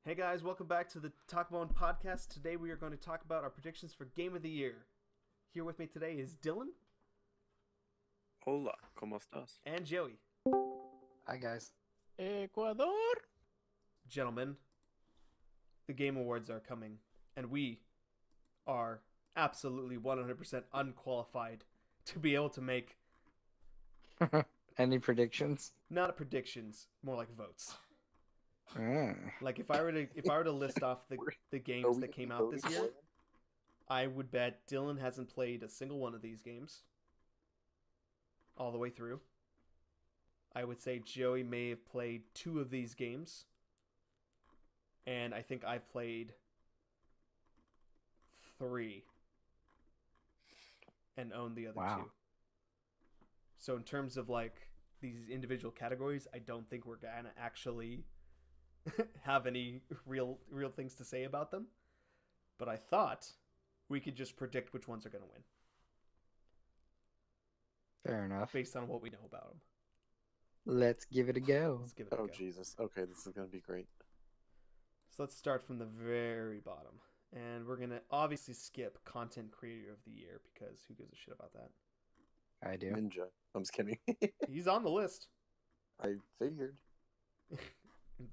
Hey guys, welcome back to the Talk About podcast. Today we are going to talk about our predictions for Game of the Year. Here with me today is Dylan Hola, ¿cómo estás? and Joey. Hi, guys. Ecuador. Gentlemen, the Game Awards are coming, and we are absolutely 100% unqualified to be able to make Any predictions? not predictions, more like votes. Mm. Like if I were to list off the games that came out this year, I would bet Dylan hasn't played a single one of these games all the way through. I would say Joey may have played 2 of these games. And I think I've played 3 and owned the other 2. So in terms of like these individual categories, I don't think we're gonna actually have any real things to say about them. But I thought we could just predict which ones are gonna win Fair enough. based on what we know about them. Let's give it a go. Let's give it a Oh, go. Jesus. Okay, this is going to be great. So let's start from the very bottom. And we're going to obviously skip Content Creator of the Year because who gives a shit about that? I do. Ninja. I'm just kidding. He's on the list. I figured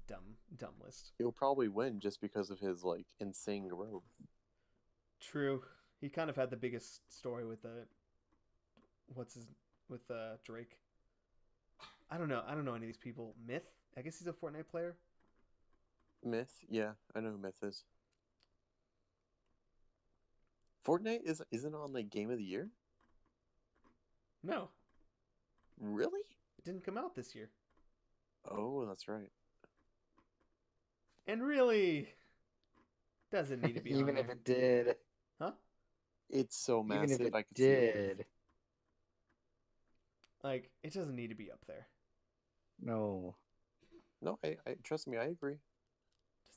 Dumb list. he'll probably win just because of his, like, insane growth. True. He kind of had the biggest story with Drake. I don't know any of these people. Myth? I guess he's a Fortnite player. Myth? Yeah, I know who Myth is. Fortnite isn't on, like, Game of the Year? No, Really? it didn't come out this year. Oh, that's right. And really doesn't need to be Even on if there. it did. Huh? It's so Even massive, if I it could see it. did. Like, it doesn't need to be up there. No. No, I trust me, I agree.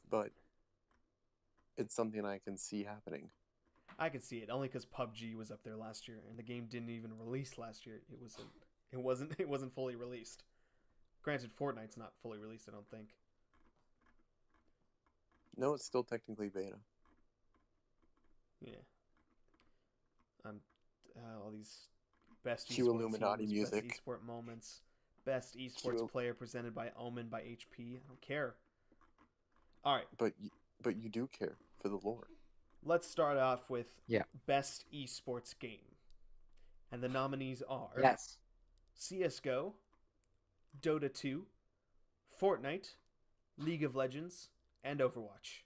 But it's something I can see happening. I can see it only because PUBG was up there last year, and the game didn't even release last year. It wasn't fully released. Granted, Fortnite's not fully released, I don't think. No, it's still technically beta. Yeah. All these best Cue esports Illuminati teams, music. best esport moments, best esports Cue- player presented by Omen by HP. I don't care. All right, But you do care for the lore. let's start off with Yeah. best esports game, and the nominees are Yes. CS:GO, Dota 2, Fortnite, League of Legends, and Overwatch.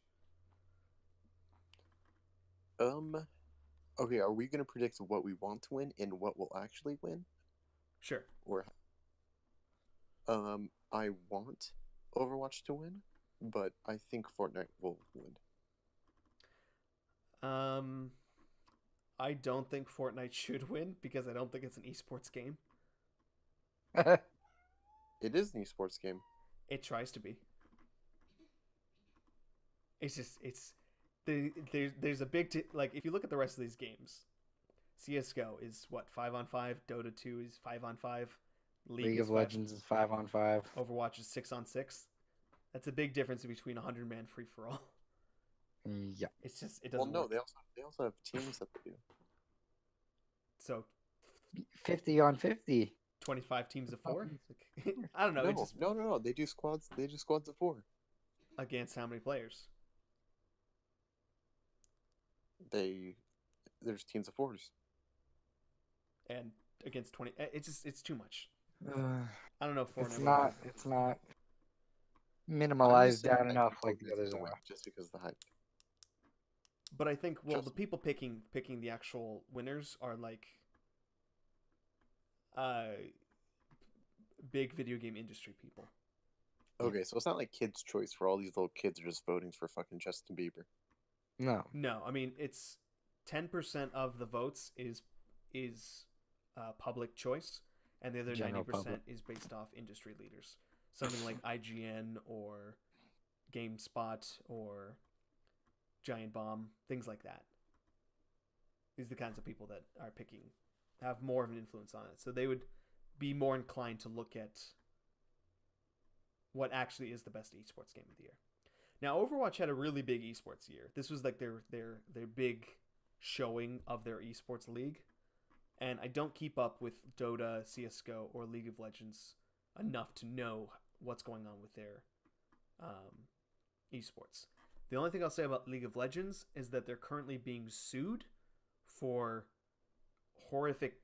Okay, are we gonna predict what we want to win and what will actually win? Sure. Or I want Overwatch to win, but I think Fortnite will win. I don't think Fortnite should win because I don't think it's an esports game. It is an esports game. It tries to be. There's a big like if you look at the rest of these games, CS:GO is what 5-on-5, Dota 2 is 5-on-5, League is of Legends is 5-on-5. Overwatch is 6-on-6. That's a big difference between 100-man free for all. Yeah. It doesn't. Well, no, work. they also have teams that they do. So 50 on 50. 25 teams of 4. I don't know. No. They do squads. They do squads of 4. Against how many players? There's teams of 4s. And against 20, it's too much. Uh, I don't know if it's not I'm minimalized just saying down I enough think like the Fortnite's others gonna win are. just because of the hype. But I think the Trust me. people picking the actual winners are like big video game industry people. Okay, so it's not like Kids' Choice where all these little kids are just voting for fucking Justin Bieber. No. No, I mean it's 10% of the votes is public choice, and the other General 90% public. is based off industry leaders. Something like IGN or GameSpot or Giant Bomb, things like that. These are the kinds of people that are have more of an influence on it. So they would be more inclined to look at what actually is the best esports game of the year. Now, Overwatch had a really big esports year. This was like their big showing of their esports league, and I don't keep up with Dota, CS:GO, or League of Legends enough to know what's going on with their esports. The only thing I'll say about League of Legends is that they're currently being sued for horrific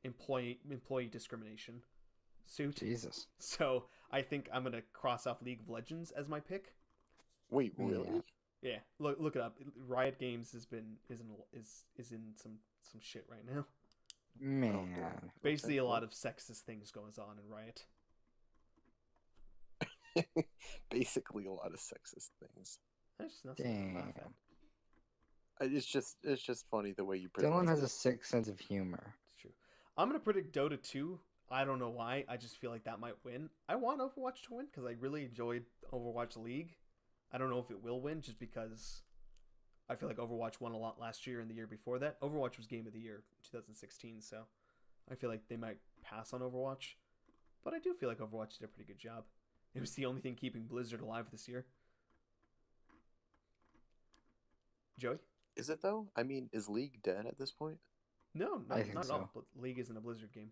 employee discrimination suit. Jesus. So I think I'm gonna cross off League of Legends as my pick. Wait, really? Yeah, look it up. Riot Games is in some shit right now. Man. Basically, a well. lot of sexist things goes on in Riot. Basically, a lot of sexist things. That's just not something to laugh Damn. at. It's just funny the way you present Dylan has it. a sick sense of humor. It's true. I'm gonna predict Dota 2. I don't know why. I just feel like that might win. I want Overwatch to win because I really enjoyed Overwatch League. I don't know if it will win just because I feel like Overwatch won a lot last year and the year before that. Overwatch was Game of the Year 2016, so I feel like they might pass on Overwatch. But I do feel like Overwatch did a pretty good job. It was the only thing keeping Blizzard alive this year. Joey? Is it though? I mean, is League dead at this point? No, I not, think not at so. all. League isn't a Blizzard game.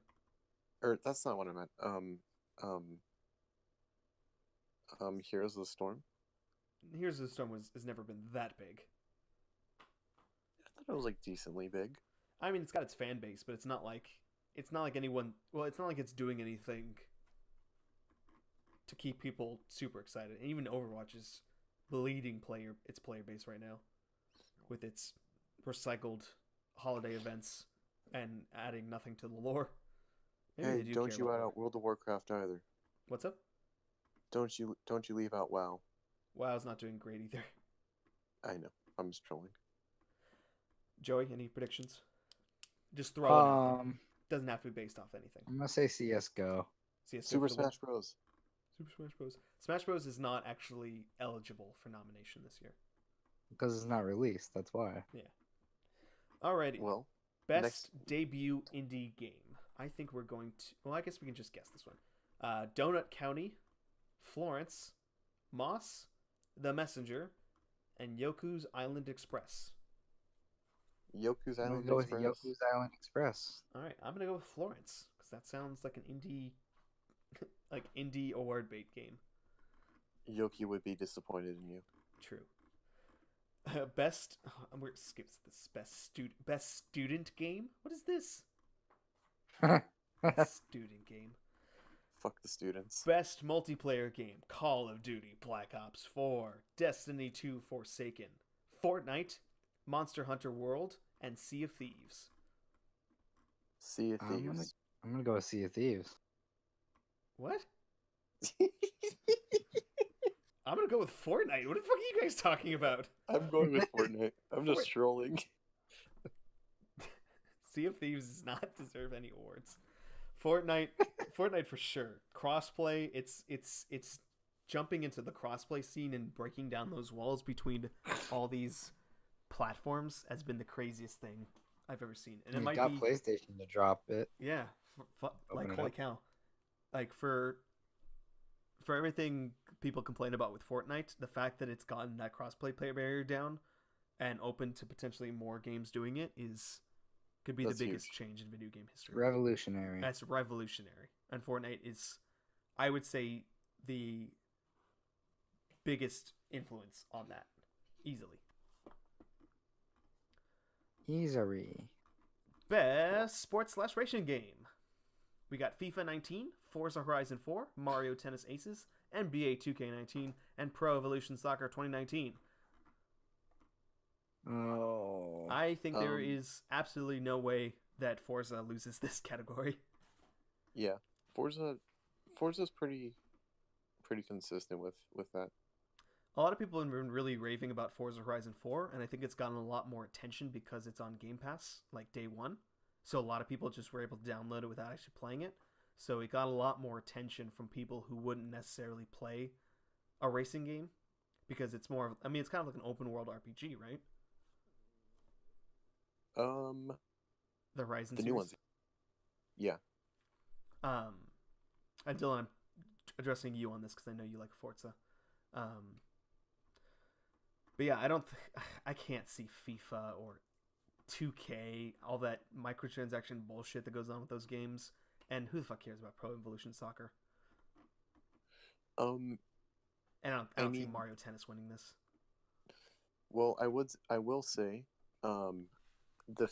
Or that's not what I meant. Heroes of the Storm. Here's the Storm has never been that big. I thought it was like decently big. I mean, it's got its fan base, but it's not like anyone. Well, it's not like it's doing anything to keep people super excited. And even Overwatch is bleeding its player base right now, with its recycled holiday events and adding nothing to the lore. Maybe Hey, they do don't care you about add lore. out World of Warcraft either? What's up? Don't you leave out WoW? WoW's not doing great either. I know. I'm just trolling. Joey, any predictions? Just throw it out there. Um, Doesn't have to be based off anything. I'm gonna say CS:GO. CS:GO Super for the win. Smash Bros. Super Smash Bros. Smash Bros is not actually eligible for nomination this year. Because it's not released. That's why. Alrighty. Well, Best next- debut indie game. I think we're going to. Well, I guess we can just guess this one. Donut County, Florence, Moss, The Messenger, and Yoku's Island Express. Yoku's I'm gonna Island go with Express. Yoku's Island Express. All right, I'm gonna go with Florence because that sounds like an indie, like indie award bait game. Yoki would be disappointed in you. True. Best. I'm gonna skip this. Best student game. What is this? Best student game. Fuck the students. Best multiplayer game: Call of Duty, Black Ops 4, Destiny 2, Forsaken, Fortnite, Monster Hunter World, and Sea of Thieves. Sea of I'm Thieves. gonna go with Sea of Thieves. What? I'm gonna go with Fortnite. What the fuck are you guys talking about? I'm going with Fortnite. I'm just trolling. Sea of Thieves does not deserve any awards. Fortnite for sure. Crossplay, it's jumping into the crossplay scene and breaking down those walls between all these platforms has been the craziest thing I've ever seen. And it You might got be PlayStation to drop it. yeah, like Open it holy up. cow. Like for everything people complain about with Fortnite, the fact that it's gotten that crossplay player barrier down and open to potentially more games doing it could be That's the biggest huge. change in video game history. Revolutionary. That's revolutionary. And Fortnite is, I would say, the biggest influence on that. Easily. Easy. Best sports/racing game. We got FIFA 19, Forza Horizon 4, Mario Tennis Aces, NBA 2K19, and Pro Evolution Soccer 2019. Oh. I think there Um, is absolutely no way that Forza loses this category. Yeah, Forza's pretty consistent with that. A lot of people have been really raving about Forza Horizon 4, and I think it's gotten a lot more attention because it's on Game Pass, like day one. So a lot of people just were able to download it without actually playing it. So it got a lot more attention from people who wouldn't necessarily play a racing game because it's more of, I mean, it's kind of like an open world RPG, right? The Horizon The series. new ones. Yeah. And Dylan, I'm addressing you on this because I know you like Forza. But yeah, I can't see FIFA or 2K, all that microtransaction bullshit that goes on with those games. And who the fuck cares about Pro Evolution Soccer? Um, And I I don't see mean, Mario Tennis winning this. well, I will say, um, the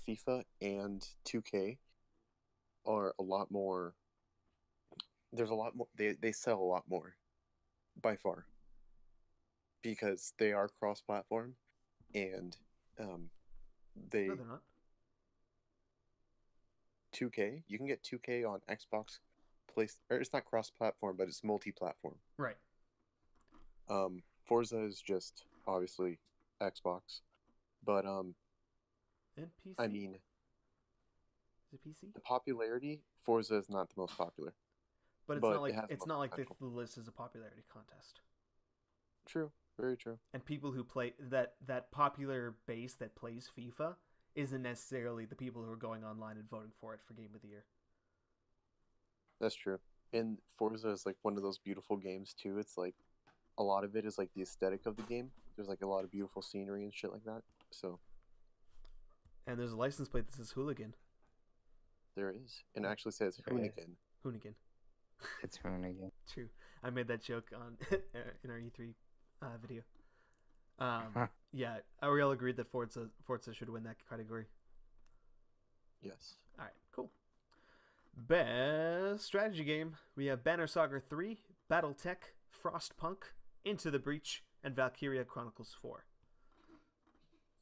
FIFA and 2K are a lot more. There's a lot more. They sell a lot more by far because they are cross-platform and um, No, they they're not. 2K. You can get 2K on Xbox, place or it's not cross-platform, but it's multi-platform. Right. Forza is just obviously Xbox, but And PC? I mean Is it PC? the popularity, Forza is not the most popular, But but it has the it's most not like potential. the list is a popularity contest. True, very true. And people who play that popular base that plays FIFA isn't necessarily the people who are going online and voting for it for Game of the Year. That's true. And Forza is like one of those beautiful games too. It's like a lot of it is like the aesthetic of the game. There's like a lot of beautiful scenery and shit like that. So And there's a license plate that says Hooligan. there is, and it actually says There is. Hoonigan. Hoonigan. It's Hoonigan. True. I made that joke on in our E3 video. Huh. Yeah, we all agreed that Forza should win that category. Yes. All right, cool. Best strategy game. We have Banner Saga 3, BattleTech, Frostpunk, Into the Breach, and Valkyria Chronicles 4.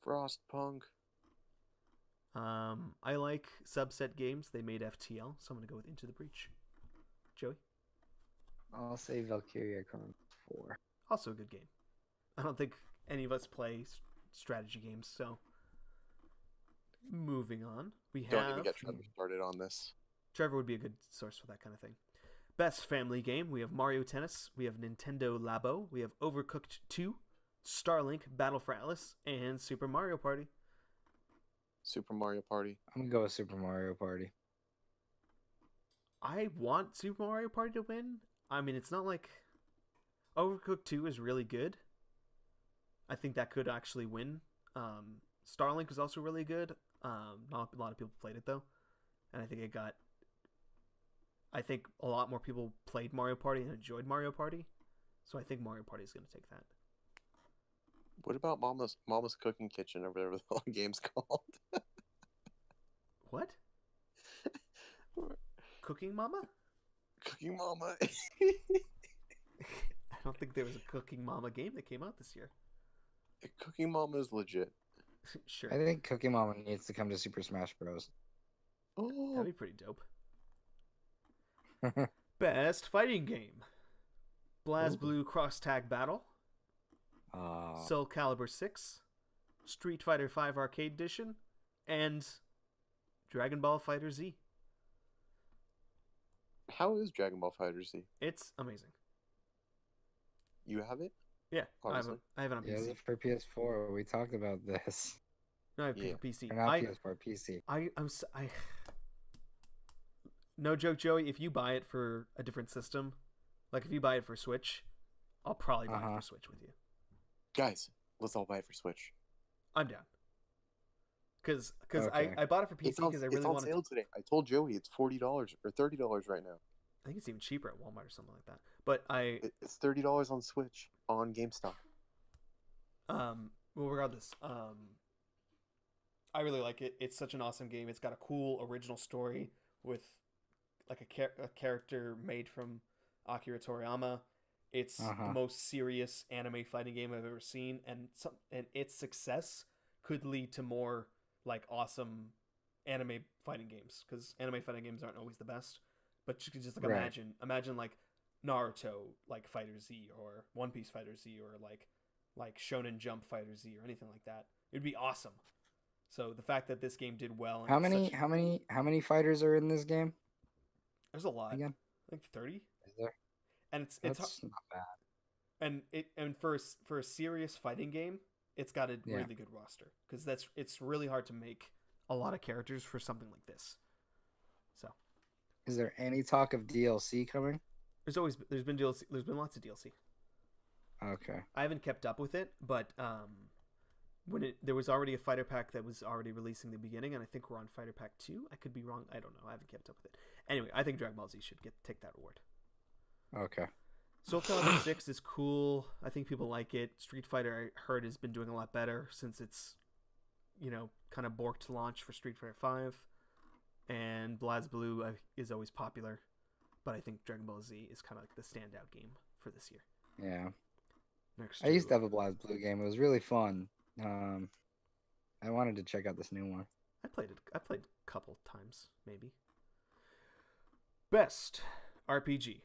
Frostpunk. I like subset games. They made FTL, so I'm gonna go with Into the Breach. Joey, I'll say Valkyria Chronicles 4. also a good game. I don't think any of us play strategy games, so moving on. We Don't even have get Trevor started on this. Trevor would be a good source for that kind of thing. Best family game. We have Mario Tennis. We have Nintendo Labo. We have Overcooked 2, Starlink, Battle for Atlas, and Super Mario Party. Super Mario Party. I'm gonna go with Super Mario Party. I want Super Mario Party to win. I mean, it's not like Overcooked 2 is really good. I think that could actually win. Starlink is also really good. Not a lot of people played it though, and I think a lot more people played Mario Party and enjoyed Mario Party, so I think Mario Party is going to take that. What about Mama's Cooking Kitchen or whatever the whole game's called? What? Cooking Mama? Cooking Mama. I don't think there was a Cooking Mama game that came out this year. Cooking Mama is legit. Sure. I think Cookie Mama needs to come to Super Smash Bros. Oh, That'd be pretty dope. Best fighting game. BlazBlue Cross Tag Battle, Soul Calibur 6, Street Fighter 5 Arcade Edition, and Dragon Ball Fighter Z. how is Dragon Ball Fighter Z? It's amazing. You have it? Yeah, Obviously. I have it on Yeah, PC. it's for PS4. We talked about this. No, I have Yeah. PC. Or not PS4, PC. No joke, Joey. If you buy it for a different system, like if you buy it for Switch, I'll probably buy it for Switch with you. Guys, let's all buy it for Switch. I'm down. Because Okay. I bought it for PC because I really it's on wanted. sale today. I told Joey it's $40 or $30 right now. I think it's even cheaper at Walmart or something like that. But It's $30 on Switch on GameStop. well, regardless, I really like it. It's such an awesome game. It's got a cool original story with like a character made from Akira Toriyama. It's the most serious anime fighting game I've ever seen, and its success could lead to more like awesome anime fighting games, because anime fighting games aren't always the best. But you could just like imagine like Naruto like Fighter Z, or One Piece Fighter Z, or like Shonen Jump Fighter Z, or anything like that. It'd be awesome. So the fact that this game did well. How many fighters are in this game? There's a lot. Again? I think 30. Is there? And it's That's not bad. and for a serious fighting game, it's got a really good roster, because it's really hard to make a lot of characters for something like this. So, Is there any talk of DLC coming? there's been DLC, there's been lots of DLC. Okay. I haven't kept up with it, but there was already a fighter pack that was already releasing the beginning, and I think we're on fighter pack 2. I could be wrong. I don't know. I haven't kept up with it. Anyway, I think Dragon Ball Z should take that award. Okay. Soul Calibur 6 is cool. I think people like it. Street Fighter, I heard, has been doing a lot better since it's, kind of borked launch for Street Fighter 5. And BlazBlue is always popular. But I think Dragon Ball Z is kind of like the standout game for this year. Yeah. Next I used to have a BlazBlue game. It was really fun. I wanted to check out this new one. I played a couple times, maybe. Best RPG.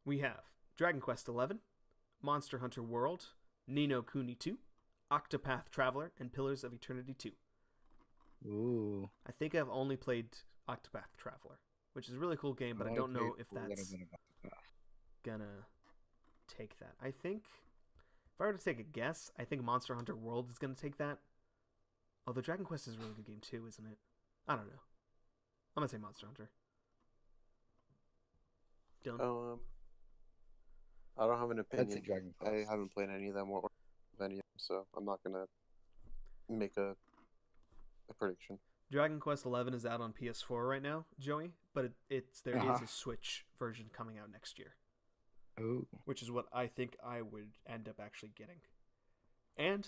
We have Dragon Quest XI, Monster Hunter World, Ni no Kuni 2, Octopath Traveler, and Pillars of Eternity 2. Ooh. I think I've only played Octopath Traveler, which is a really cool game, but I don't know if that's gonna take that. I think, if I were to take a guess, I think Monster Hunter World is gonna take that. Although Dragon Quest is a really good game too, isn't it? I don't know. I'm gonna say Monster Hunter. Dylan? I don't have an opinion. That's a Dragon Quest. I haven't played any of them or any of them, so I'm not gonna make a prediction. Dragon Quest XI is out on PS4 right now, Joey, but there is a Switch version coming out next year. Ooh. Which is what I think I would end up actually getting. And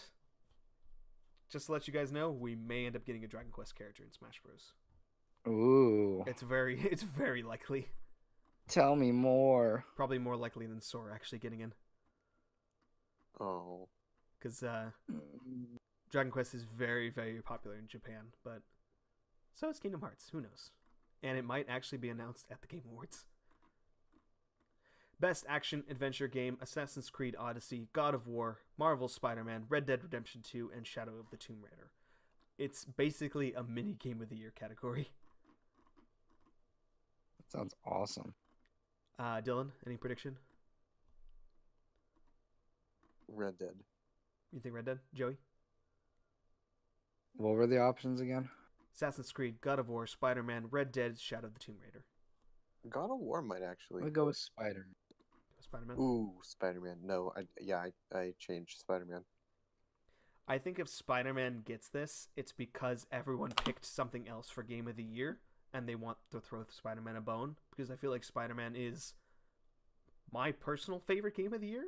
just to let you guys know, we may end up getting a Dragon Quest character in Smash Bros. Ooh. It's very likely. Tell me more. Probably more likely than Sora actually getting in. Oh. Because Dragon Quest is very, very popular in Japan, but so is Kingdom Hearts. Who knows? And it might actually be announced at the Game Awards. Best Action Adventure Game, Assassin's Creed Odyssey, God of War, Marvel's Spider-Man, Red Dead Redemption 2, and Shadow of the Tomb Raider. It's basically a mini Game of the Year category. That sounds awesome. Dylan, any prediction? Red Dead. You think Red Dead? Joey? What were the options again? Assassin's Creed, God of War, Spider-Man, Red Dead, Shadow of the Tomb Raider. God of War might actually. I'm gonna go with Spider. Spider-Man? Ooh, Spider-Man. No, I changed Spider-Man. I think if Spider-Man gets this, it's because everyone picked something else for Game of the Year, and they want to throw Spider-Man a bone, because I feel like Spider-Man is my personal favorite Game of the Year.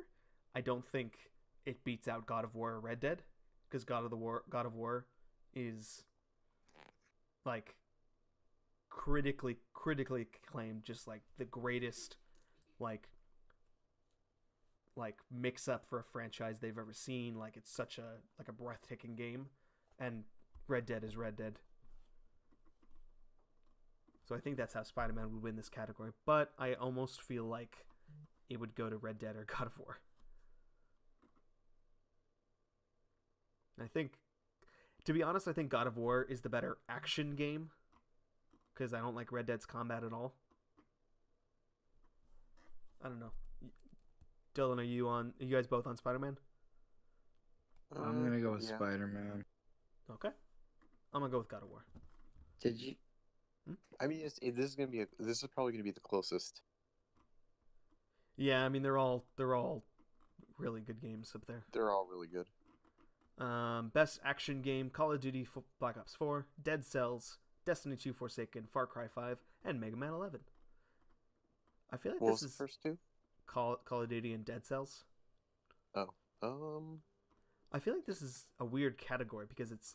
I don't think it beats out God of War or Red Dead, because God of War is like critically acclaimed, just like the greatest like mix up for a franchise they've ever seen. Like, it's such a breathtaking game, and Red Dead is Red Dead. So I think that's how Spider-Man would win this category, but I almost feel like it would go to Red Dead or God of War. I think, to be honest, I think God of War is the better action game, because I don't like Red Dead's combat at all. I don't know. Dylan, are you guys both on Spider-Man? I'm gonna go with yeah. Spider-Man. Okay. I'm gonna go with God of War. Did you? I mean, this is probably gonna be the closest. Yeah, I mean they're all really good games up there. They're all really good. Best action game: Call of Duty Black Ops 4, Dead Cells, Destiny 2 Forsaken, Far Cry 5, and Mega Man 11. I feel like What this was is the first two? Call of Duty and Dead Cells. Oh, I feel like this is a weird category because it's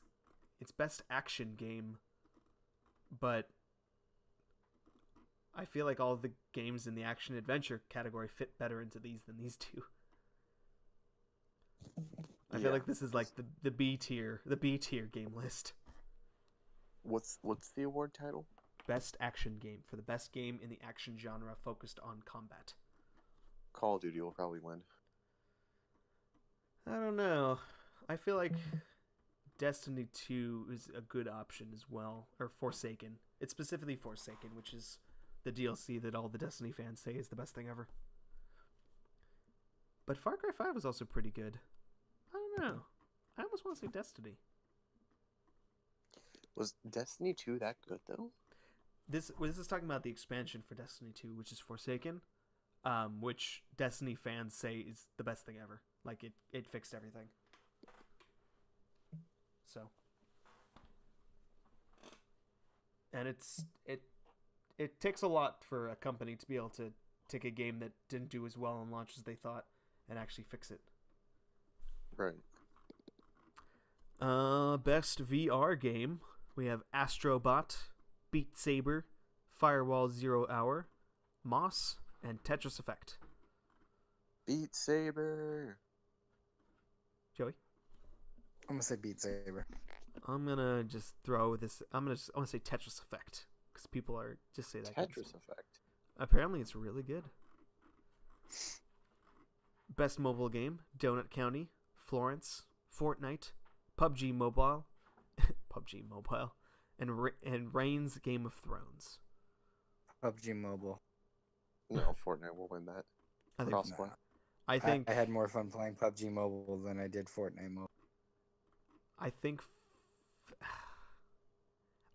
best action game, but I feel like all the games in the action adventure category fit better into these than these two. I feel like this is like the B tier game list. What's the award title? Best action game, for the best game in the action genre focused on combat. Call of Duty will probably win. I don't know. I feel like Destiny 2 is a good option as well. Or Forsaken. It's specifically Forsaken, which is the DLC that all the Destiny fans say is the best thing ever. But Far Cry 5 was also pretty good. I don't know. I almost want to say Destiny. Was Destiny 2 that good, though? This is talking about the expansion for Destiny 2, which is Forsaken, which Destiny fans say is the best thing ever. Like it fixed everything. So, and it takes a lot for a company to be able to take a game that didn't do as well on launch as they thought and actually fix it. Right. Best VR game. We have Astrobot, Beat Saber, Firewall Zero Hour, Moss, and Tetris Effect. Beat Saber. Joey? I'm gonna say Beat Saber. I'm gonna just throw this. I'm gonna say Tetris Effect because people are just say that. Tetris Effect. Apparently, it's really good. Best mobile game: Donut County, Florence, Fortnite, PUBG Mobile, PUBG Mobile, and Reigns Game of Thrones. PUBG Mobile. No, Fortnite will win that. I think. Crossplay. I think. I had more fun playing PUBG Mobile than I did Fortnite Mobile. I think.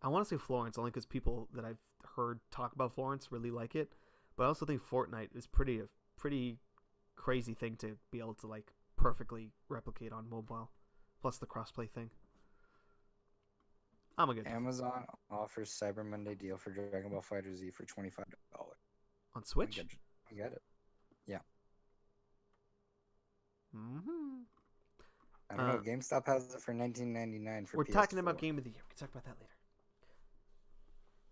I want to say Florence only because people that I've heard talk about Florence really like it, but I also think Fortnite is a pretty crazy thing to be able to like perfectly replicate on mobile, plus the crossplay thing. I'm a good Amazon offers Cyber Monday deal for Dragon Ball FighterZ for $25. on Switch. I get it. Yeah. Mm-hmm. I don't know. GameStop has it for $19.99 for We're PS4. talking about Game of the Year. We can talk about that later.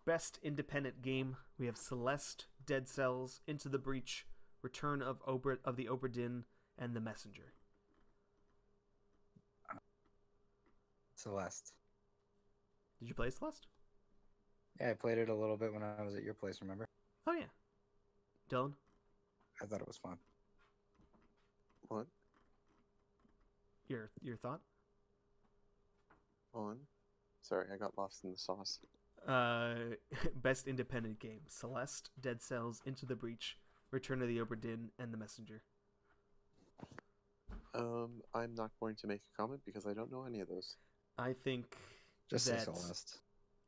Best independent game. We have Celeste, Dead Cells, Into the Breach, Return of the Obra Dinn, and The Messenger. Celeste. Did you play Celeste? Yeah, I played it a little bit when I was at your place, remember? Oh yeah. Dylan? I thought it was fun. What? Your thought? On? Sorry, I got lost in the sauce. Best independent game. Celeste, Dead Cells, Into the Breach, Return of the Obra Dinn, and The Messenger. I'm not going to make a comment because I don't know any of those. I think Just say that Celeste.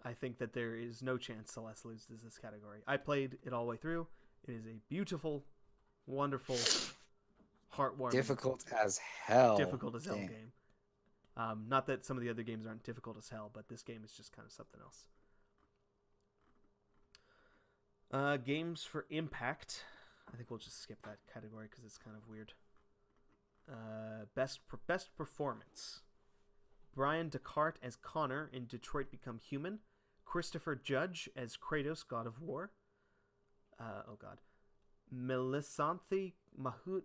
I think that there is no chance Celeste loses this category. I played it all the way through. It is a beautiful, wonderful, heartwarming, Difficult as hell. game. Not that some of the other games aren't difficult as hell, but this game is just kind of something else. Games for Impact. I think we'll just skip that category because it's kind of weird. Best performance. Brian Descartes as Connor in Detroit Become Human. Christopher Judge as Kratos, God of War. Melisanthe Mahut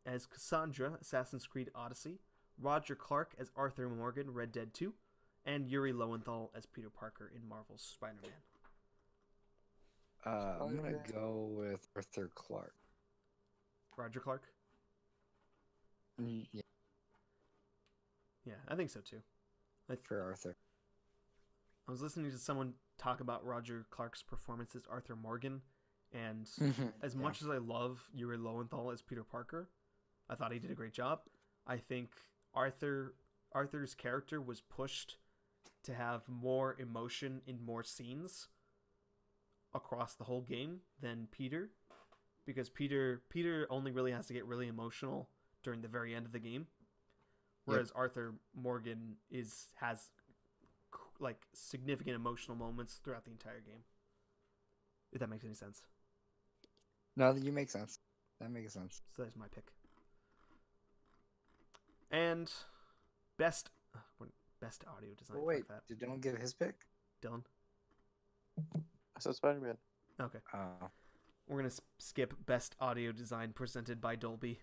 as Cassandra, Assassin's Creed Odyssey. Roger Clark as Arthur Morgan, Red Dead 2. And Yuri Lowenthal as Peter Parker in Marvel's Spider-Man. I'm going to go with Arthur Clark. Roger Clark? Yeah, Yeah, I think so too. for Arthur. I was listening to someone talk about Roger Clark's performance as Arthur Morgan, and as much as I love Yuri Lowenthal as Peter Parker, I thought he did a great job. I think Arthur's character was pushed to have more emotion in more scenes across the whole game than Peter, because Peter only really has to get really emotional during the very end of the game, whereas Arthur Morgan has like significant emotional moments throughout the entire game. If that makes any sense. No, you make sense. That makes sense. So that's my pick. And best audio design. Oh, wait, Fuck that. did Dylan give his pick? Dylan. I said Spider-Man. Okay. Oh. We're gonna skip best audio design presented by Dolby,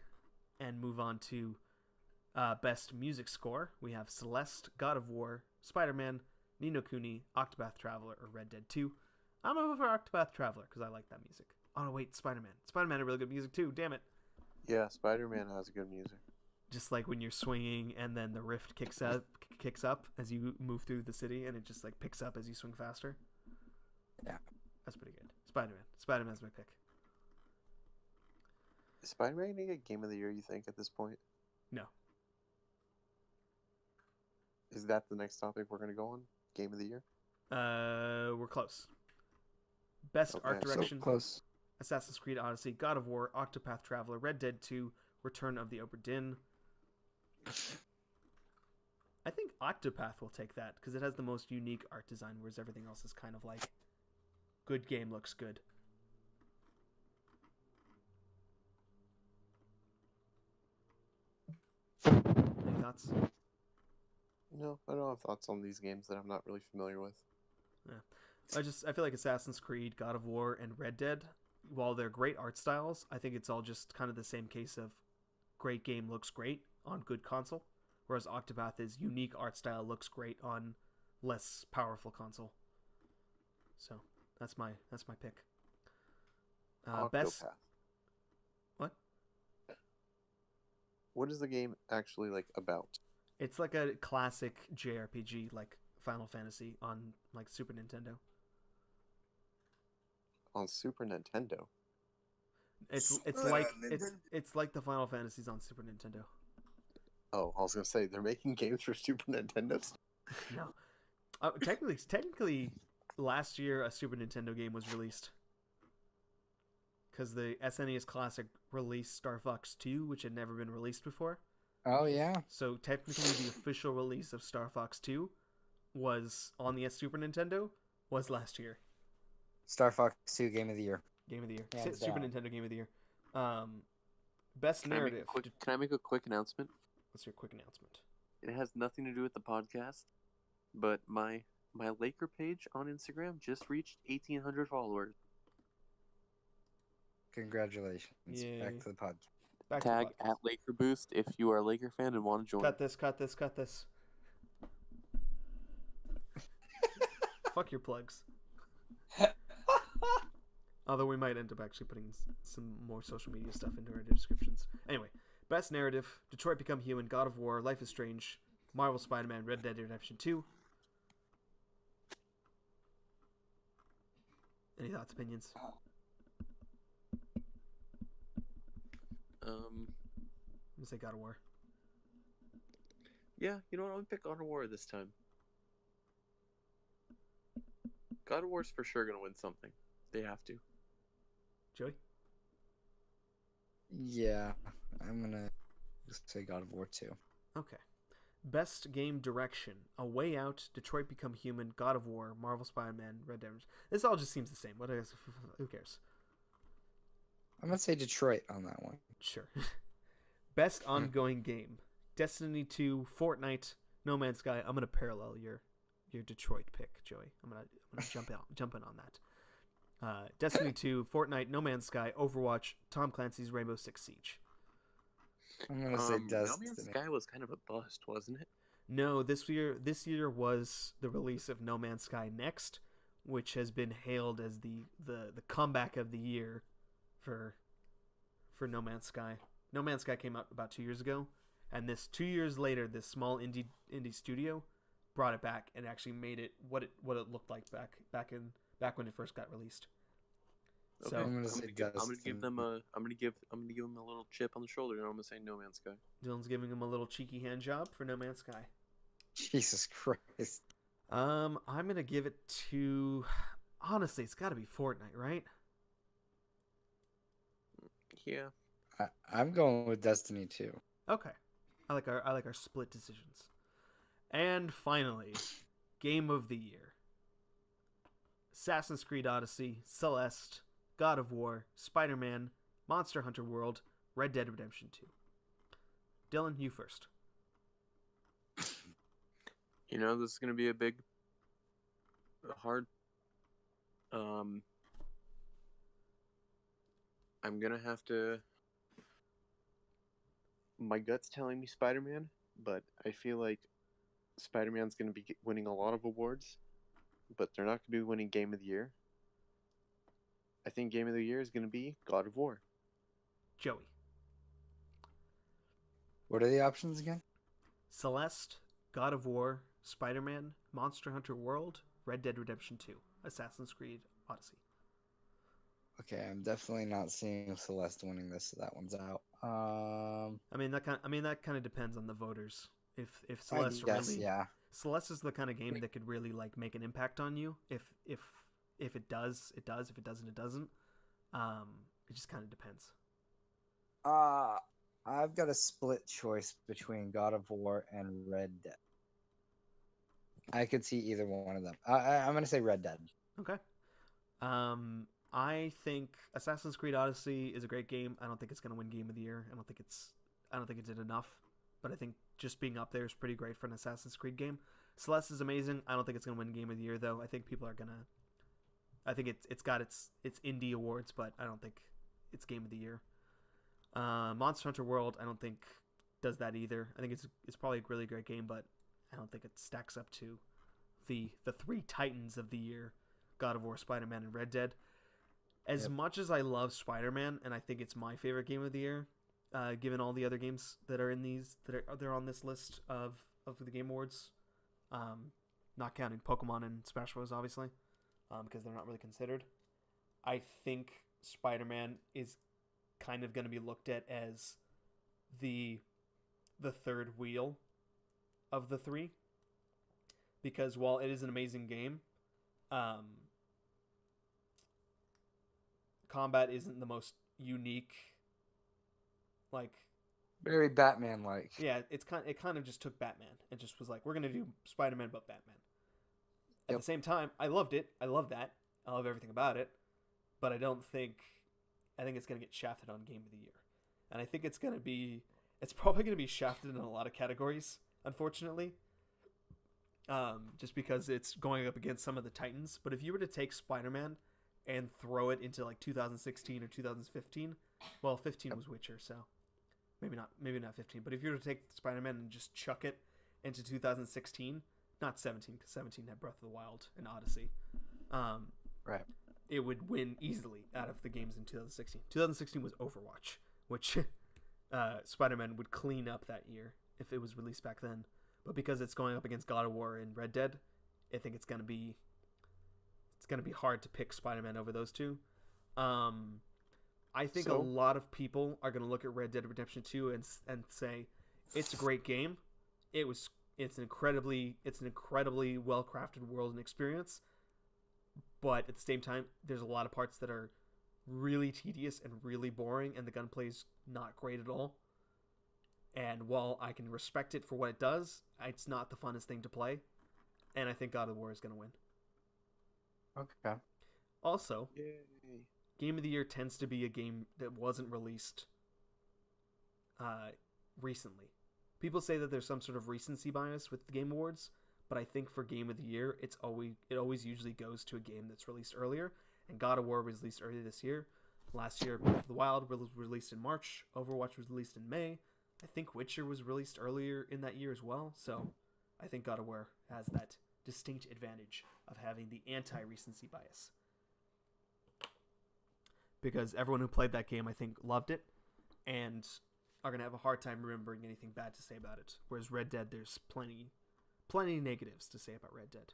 and move on to best music score. We have Celeste, God of War, Spider-Man, Ni no Kuni, Octopath Traveler, or Red Dead 2. I'm gonna go for Octopath Traveler because I like that music. Oh no, wait, Spider-Man. Spider-Man had really good music too. Damn it! Yeah, Spider-Man has good music. Just like when you're swinging and then the rift kicks up as you move through the city, and it just like picks up as you swing faster. Yeah, that's pretty good. Spider-Man's my pick. Is Spider-Man gonna get Game of the Year, you think, at this point? No. Is that the next topic we're gonna go on? Game of the Year? We're close. Best art direction. So close. Assassin's Creed Odyssey, God of War, Octopath Traveler, Red Dead 2, Return of the Obra Dinn, Octopath will take that because it has the most unique art design, whereas everything else is kind of like good game looks good. Any thoughts? No, I don't have thoughts on these games that I'm not really familiar with. Yeah. I feel like Assassin's Creed, God of War, and Red Dead, while they're great art styles, I think it's all just kind of the same case of great game looks great on good console, whereas Octopath is unique art style looks great on less powerful console. So that's my pick. Best Octopath. what? What is the game actually like about? It's like a classic JRPG like Final Fantasy on like Super Nintendo. On Super Nintendo. It's it's like the Final Fantasies on Super Nintendo. Oh, I was gonna say they're making games for Super Nintendos. No, technically, last year a Super Nintendo game was released because the SNES Classic released Star Fox 2, which had never been released before. Oh yeah. So technically, the official release of Star Fox 2 was on the Super Nintendo was last year. Star Fox 2 Game of the Year. Game of the Year. Hands Super down. Nintendo Game of the Year. Best narrative. Can I make a quick announcement? What's your quick announcement? It has nothing to do with the podcast, but my Laker page on Instagram just reached 1,800 followers. Congratulations. Yay. Back to the podcast. Back to Tag the podcast. at Laker Boost if you are a Laker fan and want to join. Cut this. Fuck your plugs. Although we might end up actually putting some more social media stuff into our descriptions. Anyway, best narrative: Detroit Become Human, God of War, Life is Strange, Marvel Spider-Man, Red Dead Redemption 2. Any thoughts, opinions? I'm gonna say God of War. Yeah, you know what? I'm gonna pick God of War this time. God of War's for sure gonna win something. They have to. Joey? Yeah, I'm gonna just say God of War 2. Okay. Best game direction: A Way Out, Detroit Become Human, God of War, Marvel Spider-Man, Red Dead. This all just seems the same. Who cares? I'm gonna say Detroit on that one. Sure. Best ongoing game: Destiny 2, Fortnite, No Man's Sky. I'm gonna parallel your Detroit pick, Joey. I'm gonna jump in on that. Destiny 2, Fortnite, No Man's Sky, Overwatch, Tom Clancy's Rainbow Six Siege. I'm gonna say No Destiny. Man's Sky was kind of a bust, wasn't it? No, this year was the release of No Man's Sky Next, which has been hailed as the comeback of the year for No Man's Sky. No Man's Sky came out about 2 years ago, and 2 years later, this small indie studio brought it back and actually made it what it looked like back when it first got released. Okay. So I'm gonna give them a little chip on the shoulder, and I'm gonna say No Man's Sky. Dylan's giving him a little cheeky hand job for No Man's Sky. Jesus Christ. I'm gonna give it to. Honestly, it's got to be Fortnite, right? Yeah. I'm going with Destiny 2. Okay, I like our split decisions. And finally, Game of the Year: Assassin's Creed Odyssey, Celeste, God of War, Spider-Man, Monster Hunter World, Red Dead Redemption 2. Dylan, you first. You know, this is going to be a hard. I'm going to have to. My gut's telling me Spider-Man, but I feel like Spider-Man's going to be winning a lot of awards, but they're not going to be winning Game of the Year. I think Game of the Year is going to be God of War. Joey. What are the options again? Celeste, God of War, Spider-Man, Monster Hunter World, Red Dead Redemption 2, Assassin's Creed Odyssey. Okay, I'm definitely not seeing Celeste winning this, so that one's out. I mean that kind of depends on the voters. If I Celeste guess, really, yeah. Celeste is the kind of game that could really like make an impact on you. If it does, it does. If it doesn't, it doesn't. It just kind of depends. I've got a split choice between God of War and Red Dead. I could see either one of them. I'm gonna say Red Dead. Okay. I think Assassin's Creed Odyssey is a great game. I don't think it's going to win Game of the Year. I don't think it did enough, but I think just being up there is pretty great for an Assassin's Creed game. Celeste is amazing. I don't think it's going to win Game of the Year though. I think people are going to I think it's got its indie awards, but I don't think it's Game of the Year. Monster Hunter World, I don't think does that either. I think it's probably a really great game, but I don't think it stacks up to the three titans of the year: God of War, Spider-Man, and Red Dead. As much as I love Spider-Man, and I think it's my favorite game of the year, given all the other games that are in these they're on this list of the Game Awards, not counting Pokemon and Smash Bros. Obviously, because they're not really considered. I think Spider-Man is kind of going to be looked at as the third wheel of the three, because while it is an amazing game, combat isn't the most unique. Like, very Batman-like. yeah, it kind of just took Batman and just was like, we're gonna do Spider-Man but Batman. At the same time, I loved it. I love that. I love everything about it. But I think it's gonna get shafted on Game of the Year, and I think it's probably gonna be shafted in a lot of categories, unfortunately. Just because it's going up against some of the titans. But if you were to take Spider-Man and throw it into like 2016 or 2015, well, 15 was Witcher, so maybe not 15. But if you were to take Spider-Man and just chuck it into 2016, not 17, because 17 had Breath of the Wild and Odyssey, Right. it would win easily out of the games in 2016. 2016 was Overwatch, which Spider-Man would clean up that year if it was released back then. But because it's going up against God of War and Red Dead, I think it's gonna be hard to pick Spider-Man over those two. I think a lot of people are gonna look at Red Dead Redemption 2 and say it's a great game. It's an incredibly well crafted world and experience. But at the same time, there's a lot of parts that are really tedious and really boring, and the gunplay's not great at all. And while I can respect it for what it does, it's not the funnest thing to play. And I think God of War is going to win. Okay. Also, Yay. Game of the Year tends to be a game that wasn't released recently. People say that there's some sort of recency bias with the Game Awards, but I think for Game of the Year, it always usually goes to a game that's released earlier. And God of War was released earlier this year. Last year, Breath of the Wild was released in March. Overwatch was released in May. I think Witcher was released earlier in that year as well. So I think God of War has that distinct advantage of having the anti-recency bias. Because everyone who played that game, I think, loved it and are going to have a hard time remembering anything bad to say about it. Whereas Red Dead, there's plenty negatives to say about Red Dead.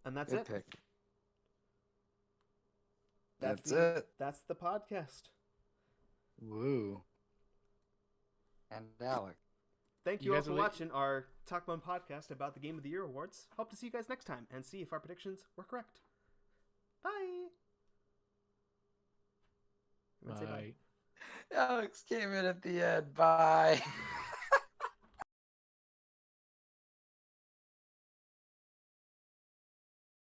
And that's Good it. pick. That's it. That's the podcast. Woo. And Alec. Thank You you all guys for will- watching our Talk Bun podcast about the Game of the Year awards. Hope to see you guys next time and see if our predictions were correct. Bye. Everyone say bye. Bye. Alex came in at the end. Bye.